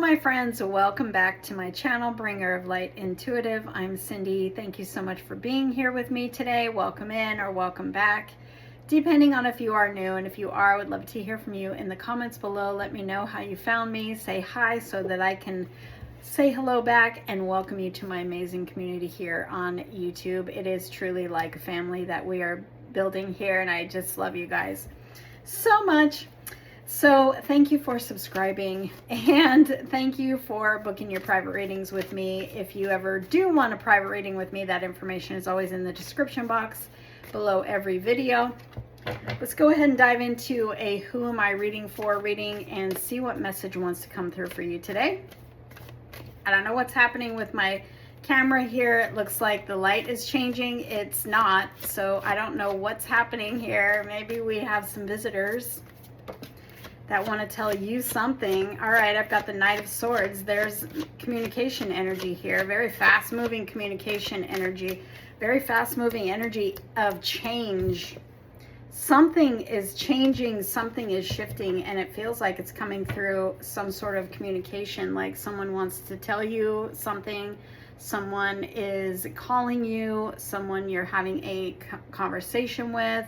my friends, welcome back to my channel, Bringer of Light Intuitive. I'm Cindy. Thank you so much for being here with me today. Welcome in or welcome back, depending on if you are new. And if you are, I would love to hear from you in the comments below. Let me know how you found me. Say hi so that I can say hello back and welcome you to my amazing community here on YouTube. It is truly like a family that we are building here, and I just love you guys so much. So thank you for subscribing, and thank you for booking your private readings with me. If you ever do want a private reading with me, that information is always in the description box below every video. Let's go ahead and dive into a who am I reading for reading and see what message wants to come through for you today. I don't know what's happening with my camera here. It looks like the light is changing. It's not, so I don't know what's happening here. Maybe we have some visitors that want to tell you something. All right, I've got the Knight of Swords. There's communication energy here, very fast moving communication energy, very fast moving energy of change. Something is changing, something is shifting, and it feels like it's coming through some sort of communication, like someone wants to tell you something, someone is calling you, someone you're having a conversation with,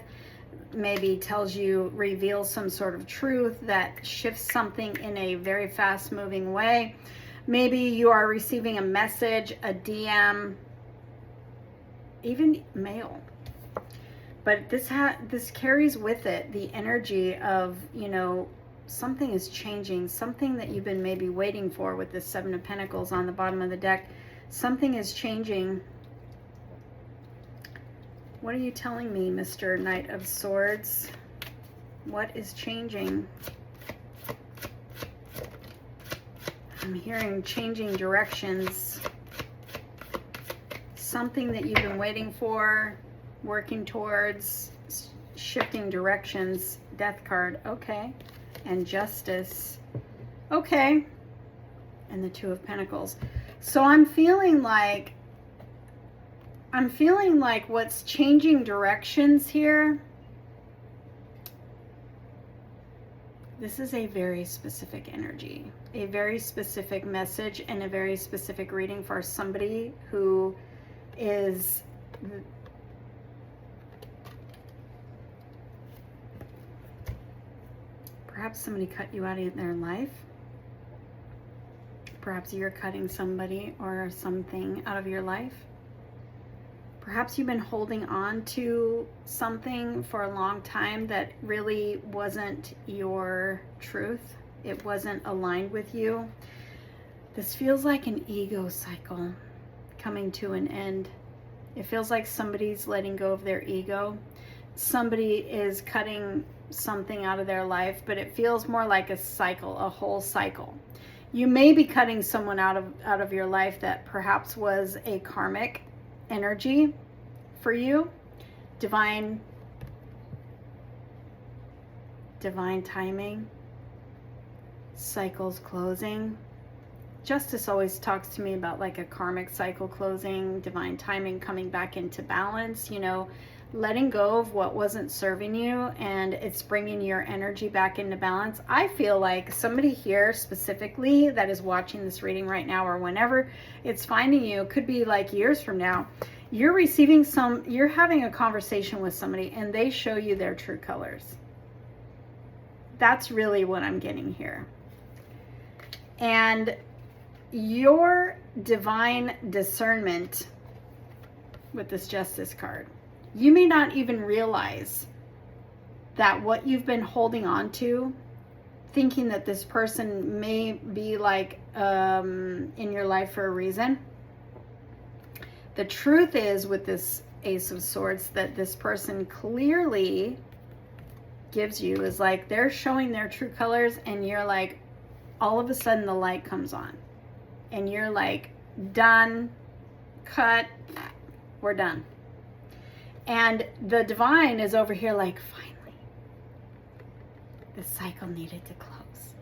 maybe tells you, reveals some sort of truth that shifts something in a very fast moving way. Maybe you are receiving a message, a DM, even mail. But this carries with it the energy of, you know, something is changing, something that you've been maybe waiting for with this Seven of Pentacles on the bottom of the deck. Something is changing. What are you telling me, Mr. Knight of Swords? What is changing? I'm hearing changing directions. Something that you've been waiting for, working towards, shifting directions. Death card, okay. And Justice, okay. And the Two of Pentacles. So I'm feeling like what's changing directions here, this is a very specific energy, a very specific message, and a very specific reading for somebody who is perhaps somebody cut you out of their life. Perhaps you're cutting somebody or something out of your life. Perhaps you've been holding on to something for a long time that really wasn't your truth. It wasn't aligned with you. This feels like an ego cycle coming to an end. It feels like somebody's letting go of their ego. Somebody is cutting something out of their life, but it feels more like a cycle, a whole cycle. You may be cutting someone out of your life that perhaps was a karmic energy for you. Divine timing, cycles closing. Justice always talks to me about like a karmic cycle closing, divine timing coming back into balance, you know, letting go of what wasn't serving you, and it's bringing your energy back into balance. I feel like somebody here specifically that is watching this reading right now, or whenever it's finding you, could be like years from now, you're having a conversation with somebody and they show you their true colors. That's really what I'm getting here. And your divine discernment with this Justice card, you may not even realize that what you've been holding on to, thinking that this person may be like in your life for a reason. The truth is, with this Ace of Swords, that this person clearly gives you is like they're showing their true colors, and you're like, all of a sudden the light comes on and you're like, done, cut, we're done. And the divine is over here like, finally, the cycle needed to close.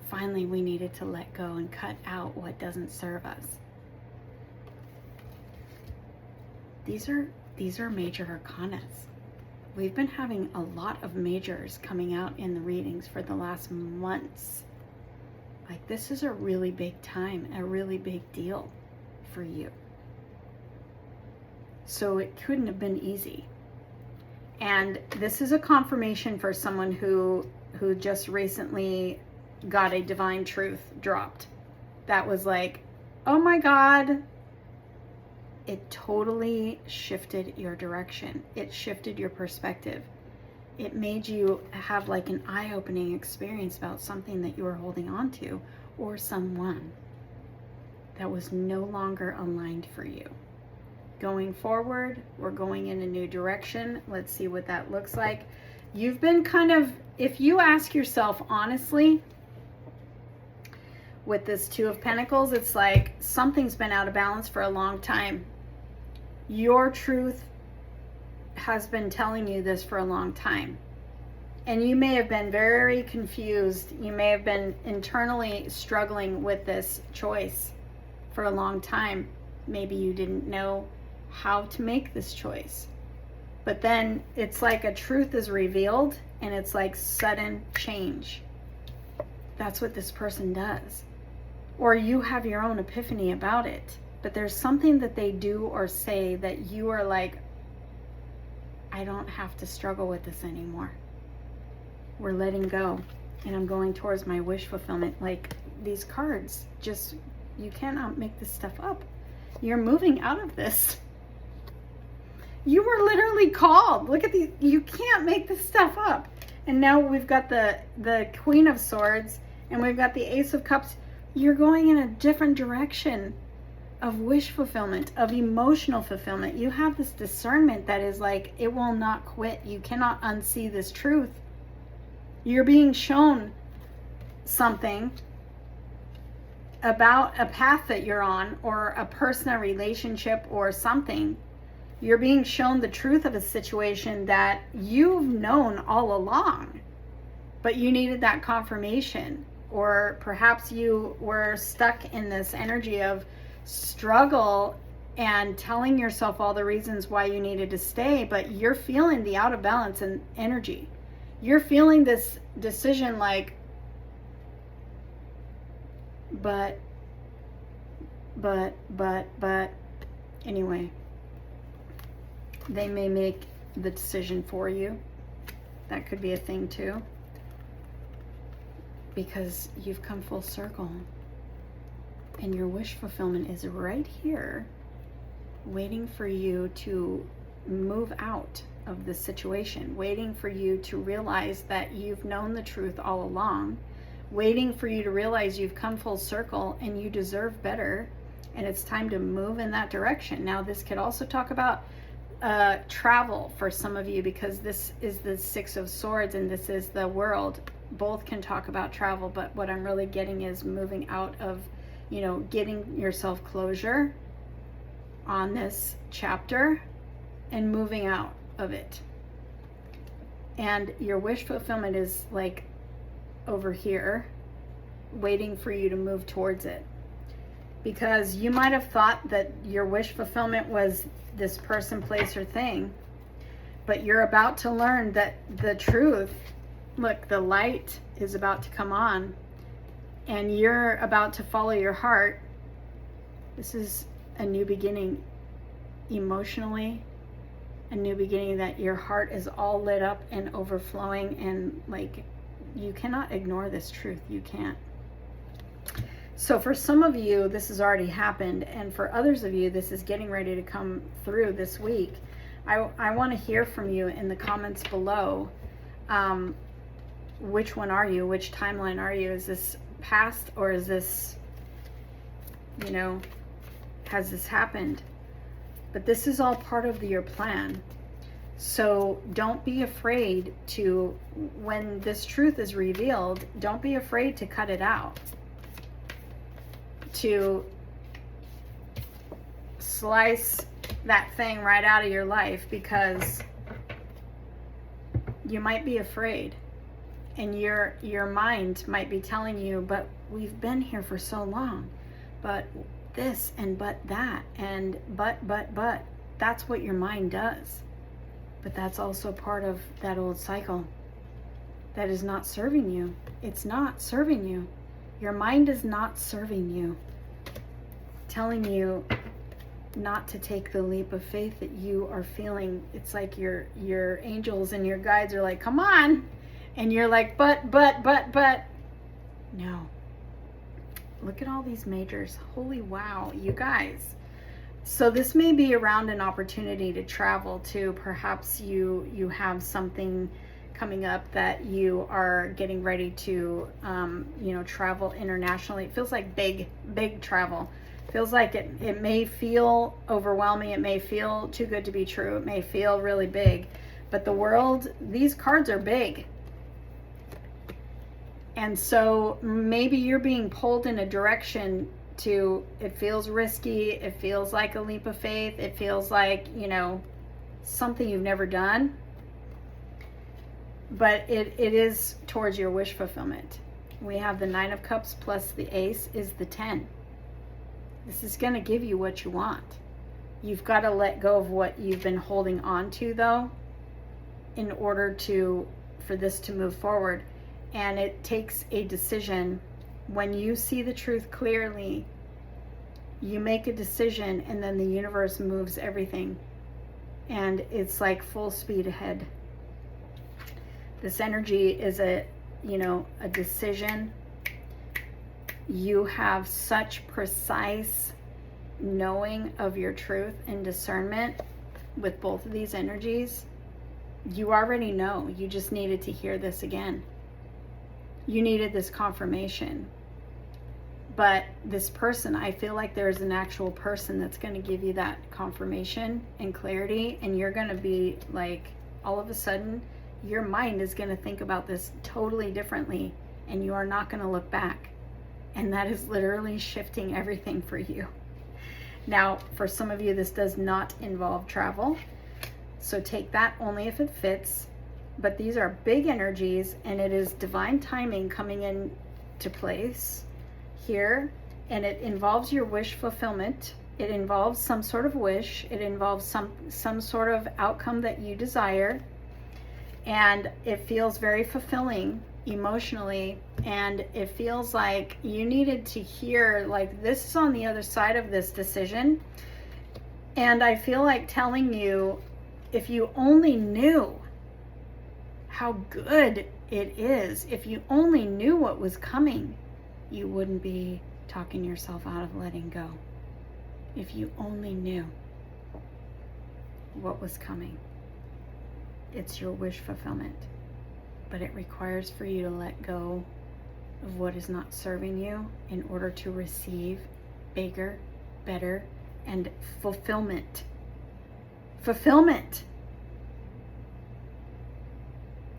Finally, we needed to let go and cut out what doesn't serve us. These are major arcanas. We've been having a lot of majors coming out in the readings for the last months. Like, this is a really big time, a really big deal for you. So it couldn't have been easy. And this is a confirmation for someone who just recently got a divine truth dropped. That was like, oh my God, it totally shifted your direction. It shifted your perspective. It made you have like an eye-opening experience about something that you were holding on to, or someone that was no longer aligned for you. Going forward, we're going in a new direction. Let's see what that looks like. You've been kind of, if you ask yourself honestly, with this Two of Pentacles, it's like something's been out of balance for a long time. Your truth has been telling you this for a long time. And you may have been very confused. You may have been internally struggling with this choice for a long time. Maybe you didn't know how to make this choice. But then it's like a truth is revealed and it's like sudden change. That's what this person does. Or you have your own epiphany about it. But there's something that they do or say that you are like, I don't have to struggle with this anymore. We're letting go. And I'm going towards my wish fulfillment. Like these cards, just, you cannot make this stuff up. You're moving out of this. You were literally called. Look at these. You can't make this stuff up. And now we've got the Queen of Swords and we've got the Ace of Cups. You're going in a different direction of wish fulfillment, of emotional fulfillment. You have this discernment that is like, it will not quit. You cannot unsee this truth. You're being shown something about a path that you're on, or a person, a relationship, or something. You're being shown the truth of a situation that you've known all along, but you needed that confirmation. Or perhaps you were stuck in this energy of struggle and telling yourself all the reasons why you needed to stay, but you're feeling the out of balance in energy. You're feeling this decision like, but, anyway, they may make the decision for you. That could be a thing too. Because you've come full circle. And your wish fulfillment is right here, waiting for you to move out of the situation, waiting for you to realize that you've known the truth all along, waiting for you to realize you've come full circle and you deserve better, and it's time to move in that direction. Now, this could also talk about travel for some of you, because this is the Six of Swords and this is the World. Both can talk about travel, but what I'm really getting is moving out of, you know, getting yourself closure on this chapter and moving out of it. And your wish fulfillment is like over here, waiting for you to move towards it. Because you might have thought that your wish fulfillment was this person, place, or thing, but you're about to learn that the truth, look, the light is about to come on and you're about to follow your heart. This is a new beginning emotionally, a new beginning that your heart is all lit up and overflowing, and like, you cannot ignore this truth. You can't. So for some of you, this has already happened, and for others of you, this is getting ready to come through this week. I want to hear from you in the comments below. Which one are you? Which timeline are you? Is this past, or is this, you know, has this happened? But this is all part of your plan. So don't be afraid to, when this truth is revealed, don't be afraid to cut it out, to slice that thing right out of your life, because you might be afraid. And your mind might be telling you, but we've been here for so long, but this and but that and but. That's what your mind does. But that's also part of that old cycle that is not serving you. It's not serving you. Your mind is not serving you, telling you not to take the leap of faith that you are feeling. It's like your angels and your guides are like, come on. And you're like, but. No. Look at all these majors. Holy wow, you guys. So this may be around an opportunity to travel too. Perhaps you have something coming up that you are getting ready to, travel internationally. It feels like big travel. Feels like it may feel overwhelming. It may feel too good to be true. It may feel really big, but the world, these cards are big. And so maybe you're being pulled in a direction to, it feels risky. It feels like a leap of faith. It feels like, something you've never done, but it is towards your wish fulfillment. We have the 9 of Cups plus the Ace is the 10. This is going to give you what you want. You've got to let go of what you've been holding on to, though, in order for this to move forward. And it takes a decision. When you see the truth clearly, you make a decision, and then the universe moves everything. And it's like full speed ahead. This energy is a decision. You have such precise knowing of your truth and discernment with both of these energies. You already know. You just needed to hear this again. You needed this confirmation. But this person, I feel like there's an actual person that's going to give you that confirmation and clarity, and you're going to be like, all of a sudden, your mind is going to think about this totally differently, and you are not going to look back. And that is literally shifting everything for you. Now, for some of you, this does not involve travel. So take that only if it fits. But these are big energies, and it is divine timing coming into place here. And it involves your wish fulfillment. It involves some sort of wish. It involves some sort of outcome that you desire. And it feels very fulfilling emotionally, and it feels like you needed to hear, like, this is on the other side of this decision. And I feel like telling you, if you only knew how good it is, if you only knew what was coming, you wouldn't be talking yourself out of letting go. If you only knew what was coming. It's your wish fulfillment. But it requires for you to let go of what is not serving you in order to receive bigger, better, and fulfillment. Fulfillment.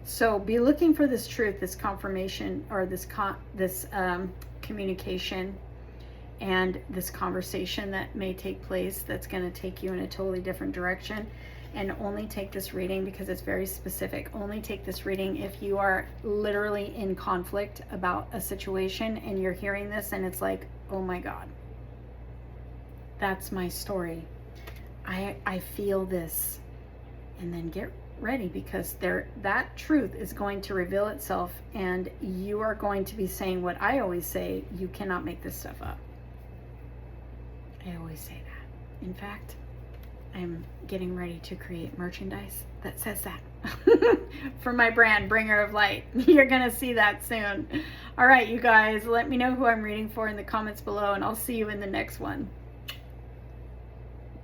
So be looking for this truth, this confirmation, or this communication, and this conversation that may take place that's going to take you in a totally different direction. And only take this reading because it's very specific. Only take this reading if you are literally in conflict about a situation and you're hearing this and it's like, oh my God, that's my story. I feel this. And then get ready, because that truth is going to reveal itself, and you are going to be saying what I always say: you cannot make this stuff up. I always say that. In fact, I'm getting ready to create merchandise that says that for my brand, Bringer of Light. You're gonna see that soon. All right, you guys, let me know who I'm reading for in the comments below, and I'll see you in the next one.